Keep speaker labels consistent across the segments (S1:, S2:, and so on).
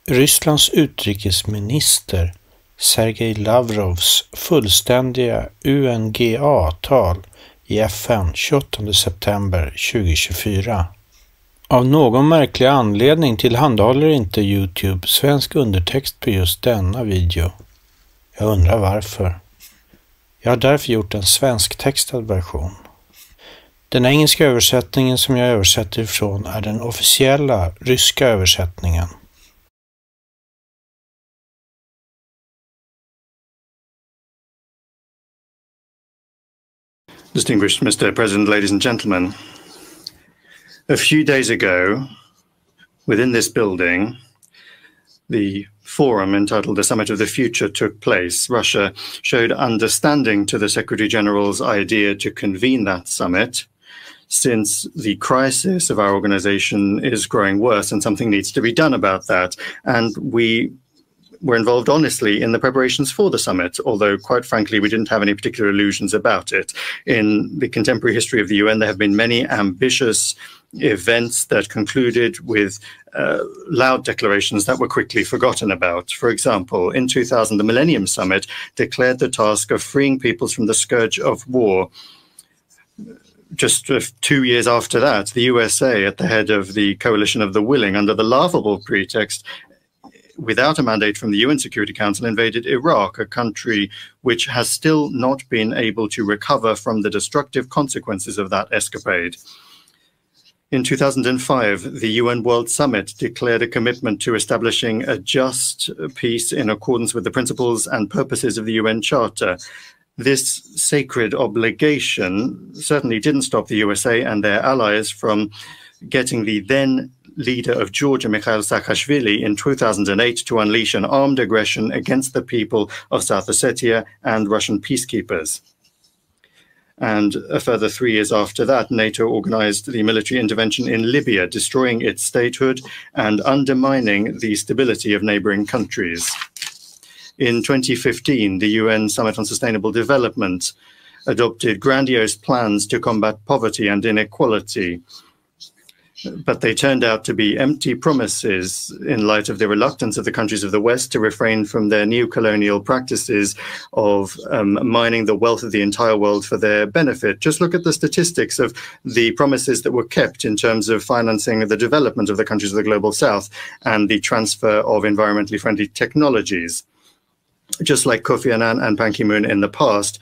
S1: Rysslands utrikesminister Sergej Lavrovs fullständiga UNGA-tal i FN 28 september 2024. Av någon märklig anledning tillhandahåller inte YouTube svensk undertext på just denna video. Jag undrar varför. Jag har därför gjort en svensktextad version. Den engelska översättningen som jag översätter ifrån är den officiella ryska översättningen.
S2: Distinguished Mr. President, ladies and gentlemen, a few days ago, within this building, the forum entitled The Summit of the Future took place. Russia showed understanding to the Secretary General's idea to convene that summit, since the crisis of our organization is growing worse and something needs to be done about that. And we were involved honestly in the preparations for the summit, although quite frankly, we didn't have any particular illusions about it. In the contemporary history of the UN, there have been many ambitious events that concluded with loud declarations that were quickly forgotten about. For example, in 2000, the Millennium Summit declared the task of freeing peoples from the scourge of war. Just 2 years after that, the USA, at the head of the coalition of the willing, under the laughable pretext, without a mandate from the UN Security Council, invaded Iraq, a country which has still not been able to recover from the destructive consequences of that escapade. In 2005, the UN World Summit declared a commitment to establishing a just peace in accordance with the principles and purposes of the UN Charter. This sacred obligation certainly didn't stop the USA and their allies from getting the then leader of Georgia, Mikhail Saakashvili, in 2008 to unleash an armed aggression against the people of South Ossetia and Russian peacekeepers. And a further 3 years after that, NATO organized the military intervention in Libya, destroying its statehood and undermining the stability of neighboring countries. In 2015, the UN Summit on Sustainable Development adopted grandiose plans to combat poverty and inequality, but they turned out to be empty promises in light of the reluctance of the countries of the West to refrain from their new colonial practices of mining the wealth of the entire world for their benefit. Just look at the statistics of the promises that were kept in terms of financing the development of the countries of the Global South and the transfer of environmentally friendly technologies. Just like Kofi Annan and Ban Ki-moon in the past,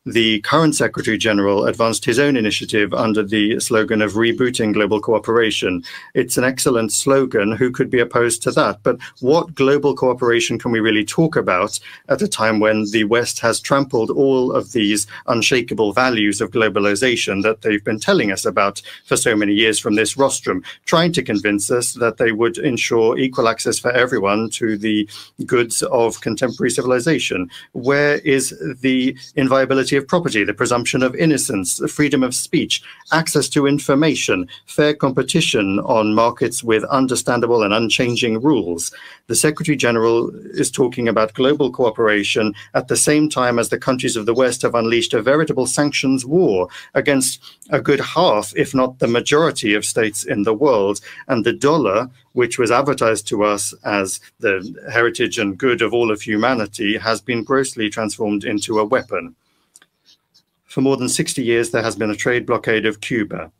S2: the current Secretary General advanced his own initiative under the slogan of rebooting global cooperation. It's an excellent slogan. Who could be opposed to that? But what global cooperation can we really talk about at a time when the West has trampled all of these unshakable values of globalization that they've been telling us about for so many years from this rostrum, trying to convince us that they would ensure equal access for everyone to the goods of contemporary civilization? Where is the inviolability of property, the presumption of innocence, freedom of speech, access to information, fair competition on markets with understandable and unchanging rules? The Secretary General is talking about global cooperation at the same time as the countries of the West have unleashed a veritable sanctions war against a good half, if not the majority, of states in the world. And the dollar, which was advertised to us as the heritage and good of all of humanity, has been grossly transformed into a weapon. For more than 60 years, there has been a trade blockade of Cuba,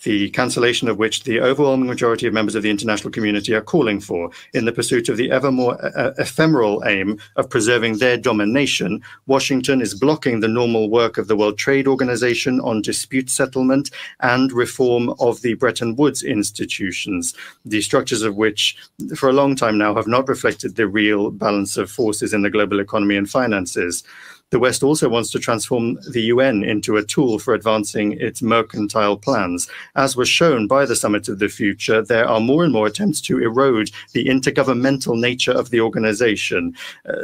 S2: the cancellation of which the overwhelming majority of members of the international community are calling for. In the pursuit of the ever more ephemeral aim of preserving their domination, Washington is blocking the normal work of the World Trade Organization on dispute settlement and reform of the Bretton Woods institutions, the structures of which for a long time now have not reflected the real balance of forces in the global economy and finances. The West also wants to transform the UN into a tool for advancing its mercantile plans. As was shown by the Summit of the Future, there are more and more attempts to erode the intergovernmental nature of the organization.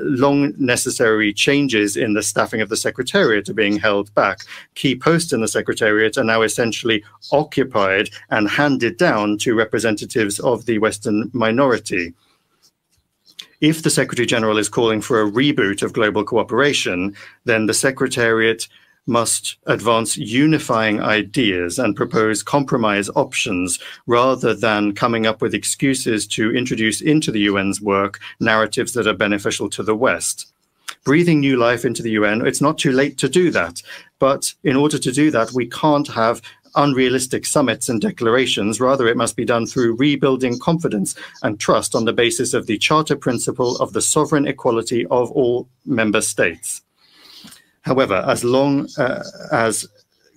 S2: Long necessary changes in the staffing of the Secretariat are being held back. Key posts in the Secretariat are now essentially occupied and handed down to representatives of the Western minority. If the Secretary General is calling for a reboot of global cooperation, then the Secretariat must advance unifying ideas and propose compromise options rather than coming up with excuses to introduce into the UN's work narratives that are beneficial to the West. Breathing new life into the UN, it's not too late to do that. But in order to do that, we can't have unrealistic summits and declarations. Rather, it must be done through rebuilding confidence and trust on the basis of the Charter principle of the sovereign equality of all member states. However, as long as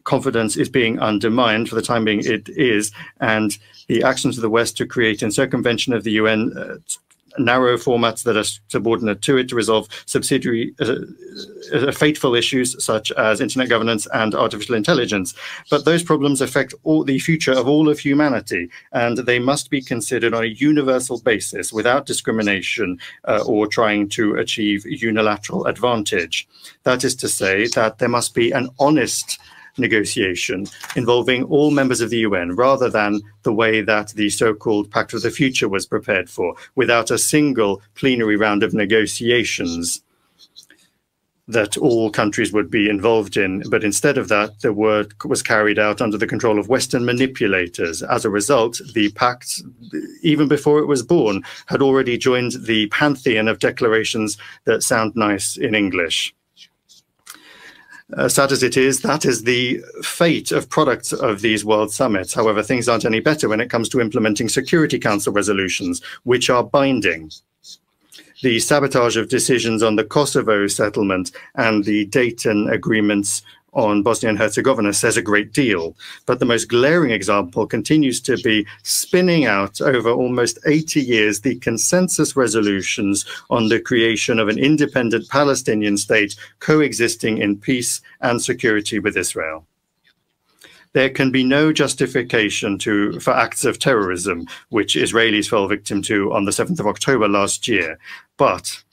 S2: confidence is being undermined, for the time being it is, and the actions of the West to create in circumvention of the UN narrow formats that are subordinate to it to resolve subsidiary fateful issues such as internet governance and artificial intelligence. But those problems affect the future of all of humanity, and they must be considered on a universal basis without discrimination or trying to achieve unilateral advantage. That is to say that there must be an honest negotiation involving all members of the UN, rather than the way that the so-called Pact of the Future was prepared for, without a single plenary round of negotiations that all countries would be involved in. But instead of that, the work was carried out under the control of Western manipulators. As a result, the pact, even before it was born, had already joined the pantheon of declarations that sound nice in English. Sad as it is, that is the fate of products of these world summits. However, things aren't any better when it comes to implementing Security Council resolutions, which are binding. The sabotage of decisions on the Kosovo settlement and the Dayton agreements on Bosnia and Herzegovina says a great deal. But the most glaring example continues to be spinning out over almost 80 years the consensus resolutions on the creation of an independent Palestinian state coexisting in peace and security with Israel. There can be no justification for acts of terrorism, which Israelis fell victim to on the 7th of October last year. But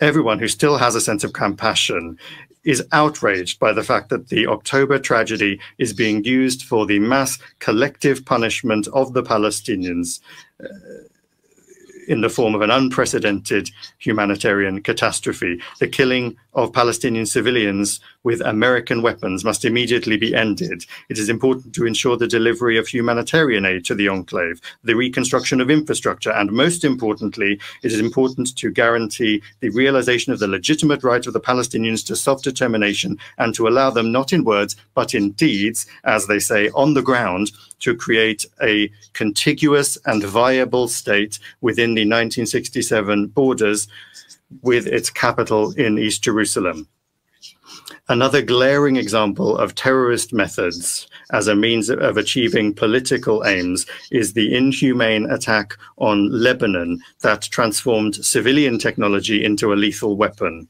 S2: everyone who still has a sense of compassion is outraged by the fact that the October tragedy is being used for the mass collective punishment of the Palestinians in the form of an unprecedented humanitarian catastrophe. The killing of Palestinian civilians with American weapons must immediately be ended. It is important to ensure the delivery of humanitarian aid to the enclave, the reconstruction of infrastructure, and most importantly, it is important to guarantee the realization of the legitimate right of the Palestinians to self-determination and to allow them, not in words, but in deeds, as they say, on the ground, to create a contiguous and viable state within the 1967 borders, with its capital in East Jerusalem. Another glaring example of terrorist methods as a means of achieving political aims is the inhumane attack on Lebanon that transformed civilian technology into a lethal weapon.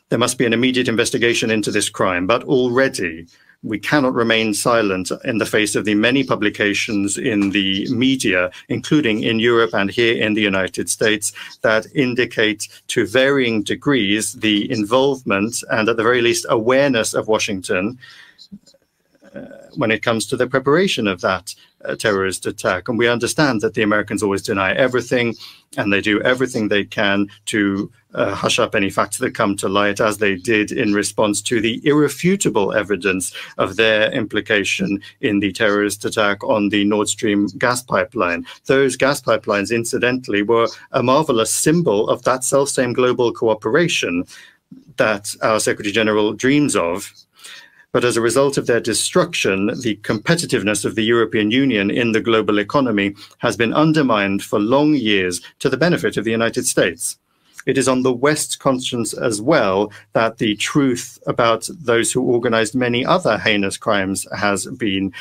S2: There must be an immediate investigation into this crime, but already we cannot remain silent in the face of the many publications in the media, including in Europe and here in the United States, that indicate to varying degrees the involvement and at the very least awareness of Washington when it comes to the preparation of that terrorist attack. And we understand that the Americans always deny everything, and they do everything they can to hush up any facts that come to light, as they did in response to the irrefutable evidence of their implication in the terrorist attack on the Nord Stream gas pipeline. Those gas pipelines, incidentally, were a marvelous symbol of that self-same global cooperation that our Secretary General dreams of. But as a result of their destruction, the competitiveness of the European Union in the global economy has been undermined for long years to the benefit of the United States. It is on the West's conscience as well that the truth about those who organized many other heinous crimes has been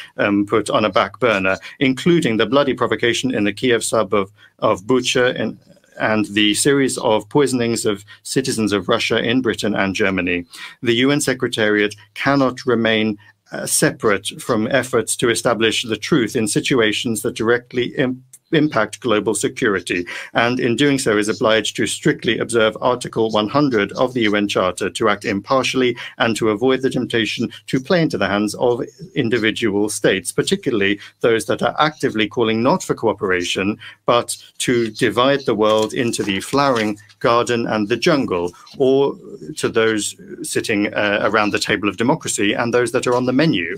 S2: put on a back burner, including the bloody provocation in the Kiev suburb of Bucha and the series of poisonings of citizens of Russia in Britain and Germany. The UN Secretariat cannot remain separate from efforts to establish the truth in situations that directly impact global security, and in doing so is obliged to strictly observe Article 100 of the UN Charter, to act impartially and to avoid the temptation to play into the hands of individual states, particularly those that are actively calling not for cooperation, but to divide the world into the flowering garden and the jungle, or to those sitting around the table of democracy and those that are on the menu.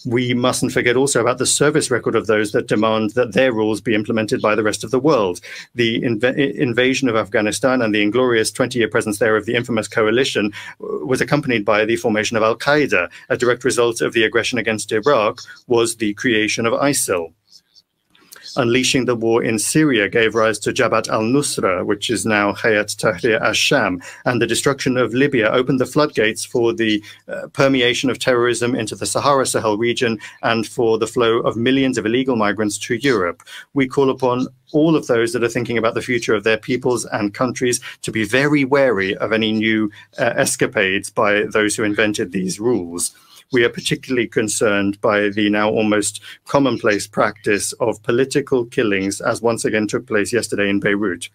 S2: We mustn't forget also about the service record of those that demand that their rules be implemented by the rest of the world. The invasion of Afghanistan and the inglorious 20-year presence there of the infamous coalition was accompanied by the formation of Al-Qaeda. A direct result of the aggression against Iraq was the creation of ISIL. Unleashing the war in Syria gave rise to Jabhat al-Nusra, which is now Hayat Tahrir al-Sham, and the destruction of Libya opened the floodgates for the permeation of terrorism into the Sahara-Sahel region and for the flow of millions of illegal migrants to Europe. We call upon all of those that are thinking about the future of their peoples and countries to be very wary of any new escapades by those who invented these rules. We are particularly concerned by the now almost commonplace practice of political killings, as once again took place yesterday in Beirut.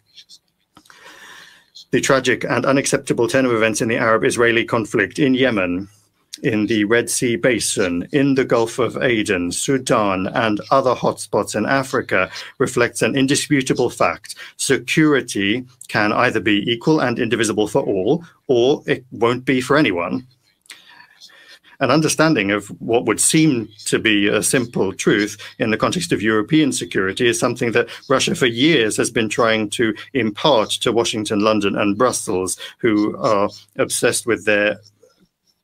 S2: The tragic and unacceptable turn of events in the Arab-Israeli conflict in Yemen, in the Red Sea Basin, in the Gulf of Aden, Sudan, and other hotspots in Africa reflects an indisputable fact. Security can either be equal and indivisible for all, or it won't be for anyone. An understanding of what would seem to be a simple truth in the context of European security is something that Russia for years has been trying to impart to Washington, London, and Brussels, who are obsessed with their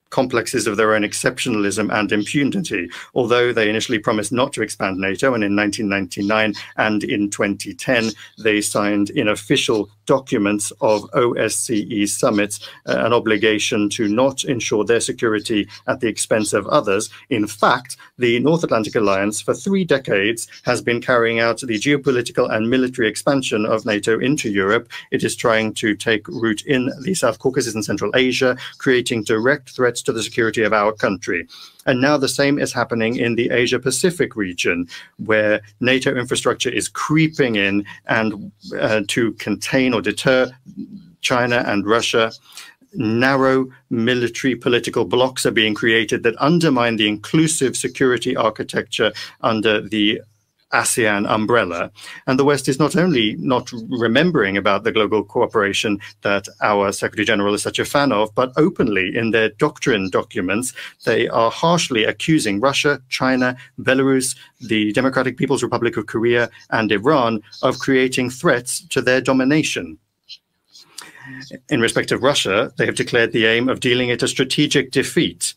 S2: complexes of their own exceptionalism and impunity. Although they initially promised not to expand NATO, and in 1999 and in 2010 they signed in official documents of OSCE summits an obligation to not ensure their security at the expense of others. In fact, the North Atlantic Alliance for 3 decades has been carrying out the geopolitical and military expansion of NATO into Europe. It is trying to take root in the South Caucasus and Central Asia, creating direct threats to the security of our country. And now the same is happening in the Asia-Pacific region, where NATO infrastructure is creeping in and to contain or deter China and Russia. Narrow military political blocs are being created that undermine the inclusive security architecture under the ASEAN umbrella. And the West is not only not remembering about the global cooperation that our Secretary General is such a fan of, but openly in their doctrine documents, they are harshly accusing Russia, China, Belarus, the Democratic People's Republic of Korea, and Iran of creating threats to their domination. In respect of Russia, they have declared the aim of dealing it a strategic defeat,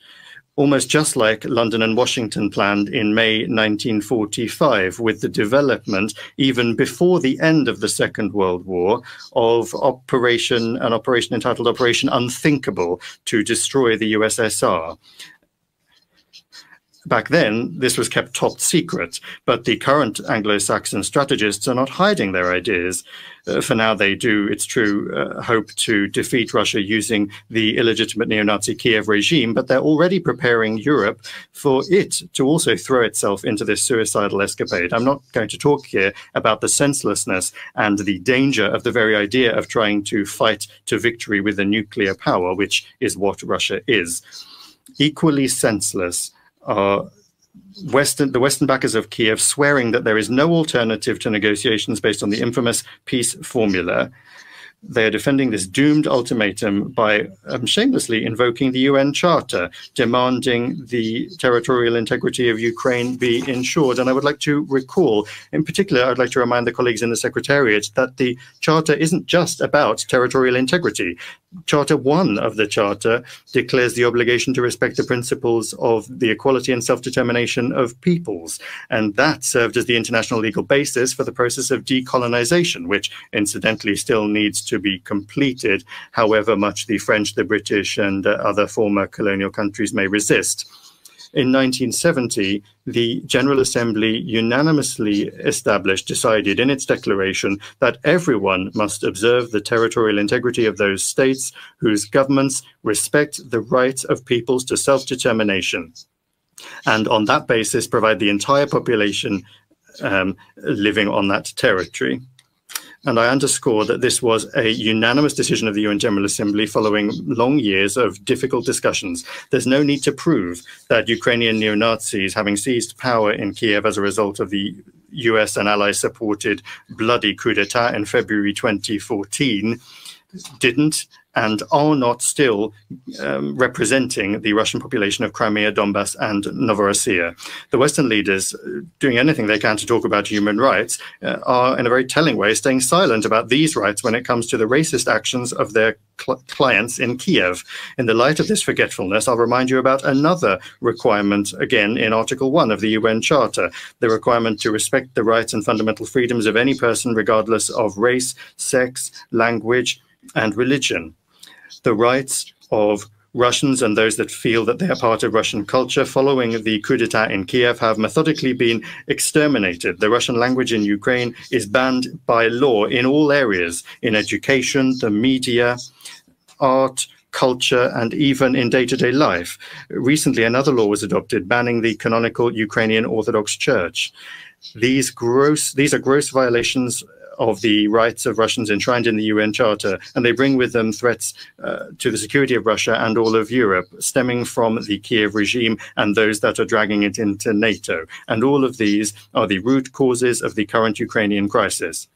S2: almost just like London and Washington planned in May 1945, with the development, even before the end of the Second World War, of an operation entitled Operation Unthinkable to destroy the USSR. Back then, this was kept top secret, but the current Anglo-Saxon strategists are not hiding their ideas. For now, they do, it's true, hope to defeat Russia using the illegitimate neo-Nazi Kiev regime, but they're already preparing Europe for it to also throw itself into this suicidal escapade. I'm not going to talk here about the senselessness and the danger of the very idea of trying to fight to victory with a nuclear power, which is what Russia is. Equally senseless are the Western backers of Kiev swearing that there is no alternative to negotiations based on the infamous peace formula. They are defending this doomed ultimatum by shamelessly invoking the UN Charter, demanding the territorial integrity of Ukraine be ensured. And I would like to recall, in particular, I'd like to remind the colleagues in the Secretariat that the Charter isn't just about territorial integrity. Charter 1 of the Charter declares the obligation to respect the principles of the equality and self-determination of peoples. And that served as the international legal basis for the process of decolonization, which incidentally still needs to be completed, however much the French, the British, and other former colonial countries may resist. In 1970, the General Assembly unanimously decided in its declaration that everyone must observe the territorial integrity of those states whose governments respect the right of peoples to self-determination, and on that basis provide the entire population living on that territory. And I underscore that this was a unanimous decision of the UN General Assembly following long years of difficult discussions. There's no need to prove that Ukrainian neo-Nazis, having seized power in Kiev as a result of the US and allies-supported bloody coup d'etat in February 2014, didn't and are not still representing the Russian population of Crimea, Donbass, and Novorossiya. The Western leaders, doing anything they can to talk about human rights, are in a very telling way staying silent about these rights when it comes to the racist actions of their clients in Kiev. In the light of this forgetfulness, I'll remind you about another requirement, again, in Article 1 of the UN Charter, the requirement to respect the rights and fundamental freedoms of any person regardless of race, sex, language, and religion. The rights of Russians and those that feel that they are part of Russian culture following the coup d'etat in Kiev have methodically been exterminated. The Russian language in Ukraine is banned by law in all areas, in education, the media, art, culture, and even in day-to-day life. Recently, another law was adopted banning the canonical Ukrainian Orthodox Church. These are gross violations of the rights of Russians enshrined in the UN Charter, and they bring with them threats to the security of Russia and all of Europe, stemming from the Kiev regime and those that are dragging it into NATO. And all of these are the root causes of the current Ukrainian crisis.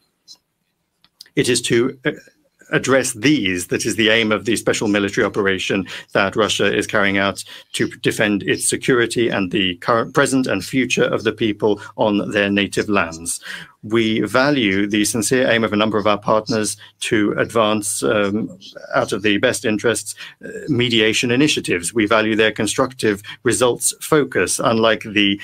S2: It is to address these that is the aim of the special military operation that Russia is carrying out to defend its security and the current, present and future of the people on their native lands. We value the sincere aim of a number of our partners to advance, out of the best interests, mediation initiatives. We value their constructive results focus, unlike the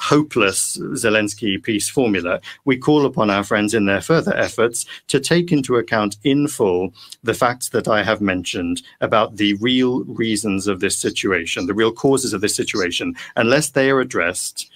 S2: hopeless Zelensky peace formula. We call upon our friends in their further efforts to take into account in full the facts that I have mentioned about the real reasons of this situation, the real causes of this situation. Unless they are addressed,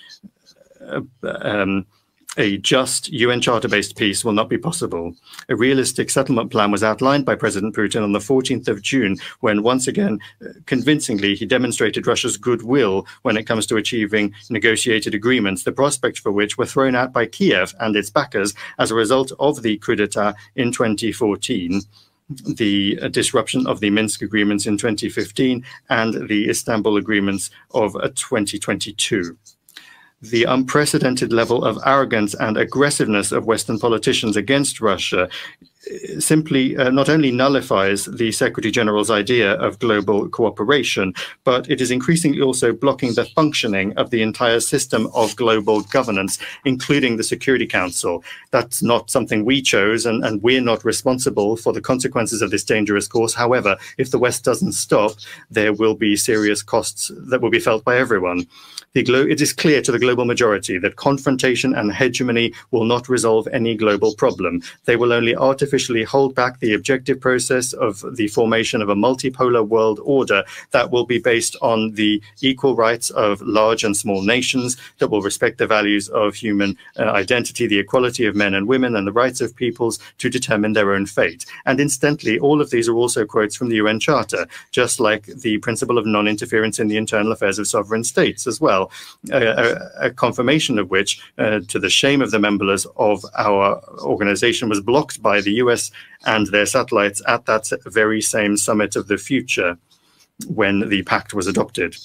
S2: a just UN Charter-based peace will not be possible. A realistic settlement plan was outlined by President Putin on the 14th of June, when once again, convincingly, he demonstrated Russia's goodwill when it comes to achieving negotiated agreements, the prospects for which were thrown out by Kiev and its backers as a result of the coup d'etat in 2014. The disruption of the Minsk agreements in 2015 and the Istanbul agreements of 2022. The unprecedented level of arrogance and aggressiveness of Western politicians against Russia simply not only nullifies the Secretary General's idea of global cooperation, but it is increasingly also blocking the functioning of the entire system of global governance, including the Security Council. That's not something we chose, and we're not responsible for the consequences of this dangerous course. However, if the West doesn't stop, there will be serious costs that will be felt by everyone. It is clear to the global majority that confrontation and hegemony will not resolve any global problem. They will only artificially hold back the objective process of the formation of a multipolar world order that will be based on the equal rights of large and small nations, that will respect the values of human identity, the equality of men and women, and the rights of peoples to determine their own fate. And incidentally, all of these are also quotes from the UN Charter, just like the principle of non-interference in the internal affairs of sovereign states as well. A confirmation of which, to the shame of the members of our organization, was blocked by the US and their satellites at that very same summit of the future when the pact was adopted.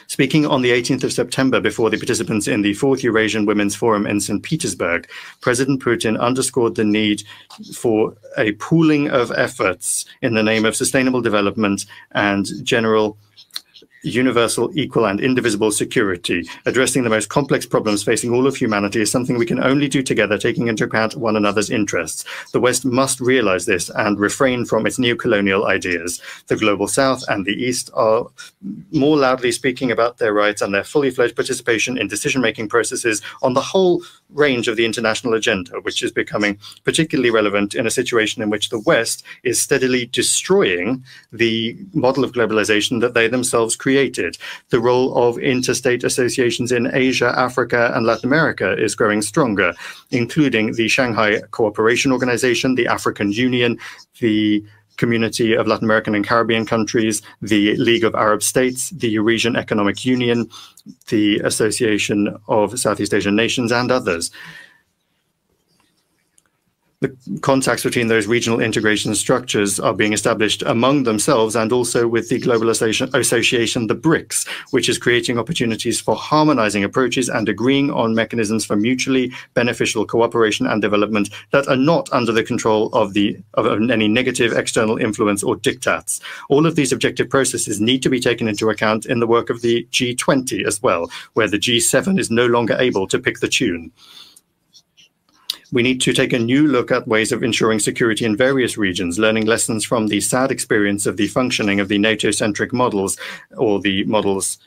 S2: Speaking on the 18th of September before the participants in the 4th Eurasian Women's Forum in St. Petersburg, President Putin underscored the need for a pooling of efforts in the name of sustainable development and general universal, equal, and indivisible security. Addressing the most complex problems facing all of humanity is something we can only do together, taking into account one another's interests. The West must realize this and refrain from its neo-colonial ideas. The Global South and the East are more loudly speaking about their rights and their fully fledged participation in decision-making processes on the whole range of the international agenda, which is becoming particularly relevant in a situation in which the West is steadily destroying the model of globalization that they themselves created. The role of interstate associations in Asia, Africa, and Latin America is growing stronger, including the Shanghai Cooperation Organization, the African Union, the Community of Latin American and Caribbean Countries, the League of Arab States, the Eurasian Economic Union, the Association of Southeast Asian Nations, and others. The contacts between those regional integration structures are being established among themselves and also with the global association, the BRICS, which is creating opportunities for harmonizing approaches and agreeing on mechanisms for mutually beneficial cooperation and development that are not under the control of any negative external influence or diktats. All of these objective processes need to be taken into account in the work of the G20 as well, where the G7 is no longer able to pick the tune. We need to take a new look at ways of ensuring security in various regions, learning lessons from the sad experience of the functioning of the NATO-centric models, or the models,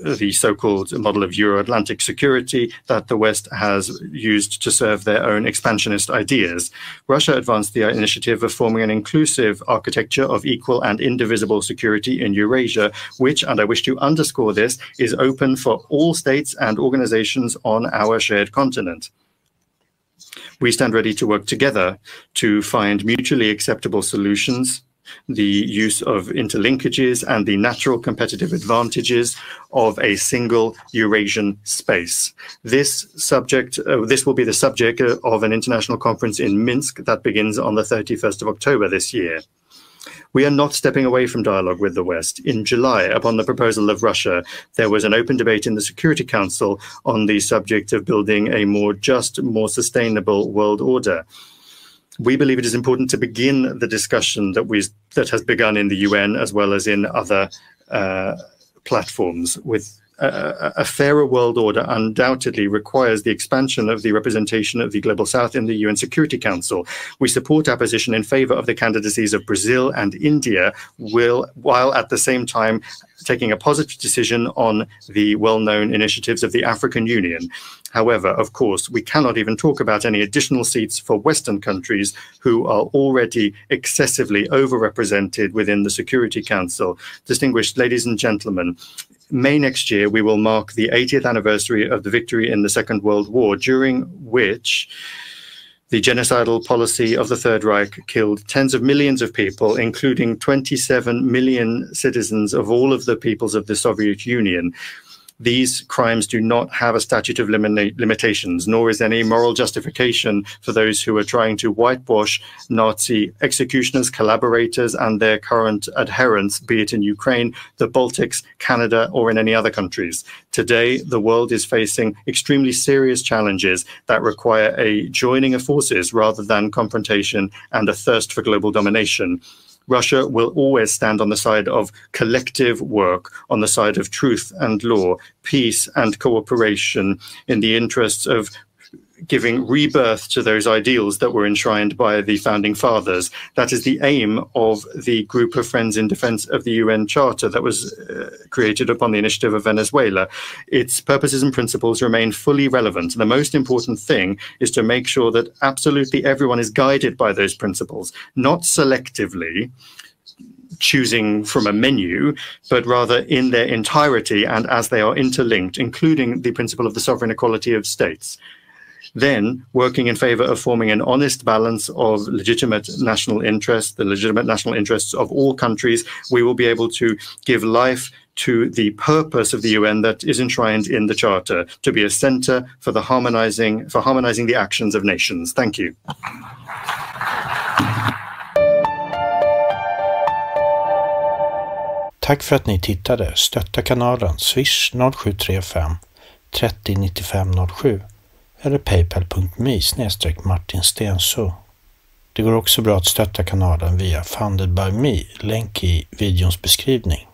S2: the so-called model of Euro-Atlantic security that the West has used to serve their own expansionist ideas. Russia advanced the initiative of forming an inclusive architecture of equal and indivisible security in Eurasia, which, and I wish to underscore this, is open for all states and organizations on our shared continent. We stand ready to work together to find mutually acceptable solutions, the use of interlinkages and the natural competitive advantages of a single Eurasian space. This will be the subject of an international conference in Minsk that begins on the 31st of October this year. We are not stepping away from dialogue with the West. In July, upon the proposal of Russia, there was an open debate in the Security Council on the subject of building a more just, more sustainable world order. We believe it is important to begin the discussion that has begun in the UN as well as in other platforms. With a fairer world order undoubtedly requires the expansion of the representation of the Global South in the UN Security Council. We support our position in favor of the candidacies of Brazil and India, while at the same time taking a positive decision on the well-known initiatives of the African Union. However, of course, we cannot even talk about any additional seats for Western countries who are already excessively overrepresented within the Security Council. Distinguished ladies and gentlemen, May next year, we will mark the 80th anniversary of the victory in the Second World War, during which the genocidal policy of the Third Reich killed tens of millions of people, including 27 million citizens of all of the peoples of the Soviet Union. These crimes do not have a statute of limitations, nor is any moral justification for those who are trying to whitewash Nazi executioners, collaborators, and their current adherents, be it in Ukraine, the Baltics, Canada, or in any other countries. Today, the world is facing extremely serious challenges that require a joining of forces rather than confrontation and a thirst for global domination. Russia will always stand on the side of collective work, on the side of truth and law, peace and cooperation, in the interests of giving rebirth to those ideals that were enshrined by the founding fathers. That is the aim of the Group of Friends in Defense of the UN Charter that was created upon the initiative of Venezuela. Its purposes and principles remain fully relevant. The most important thing is to make sure that absolutely everyone is guided by those principles, not selectively choosing from a menu, but rather in their entirety and as they are interlinked, including the principle of the sovereign equality of states. Then, working in favor of forming an honest balance of legitimate national interests, the legitimate national interests of all countries, we will be able to give life to the purpose of the UN that is enshrined in the Charter, to be a center for harmonizing the actions of nations. Thank you.
S1: Tack för att ni tittade. Stötta kanalen Swish 0735 30 95 07 eller paypal.me/Martin Stensö. Det går också bra att stötta kanalen via Funded by Me, länk i videons beskrivning.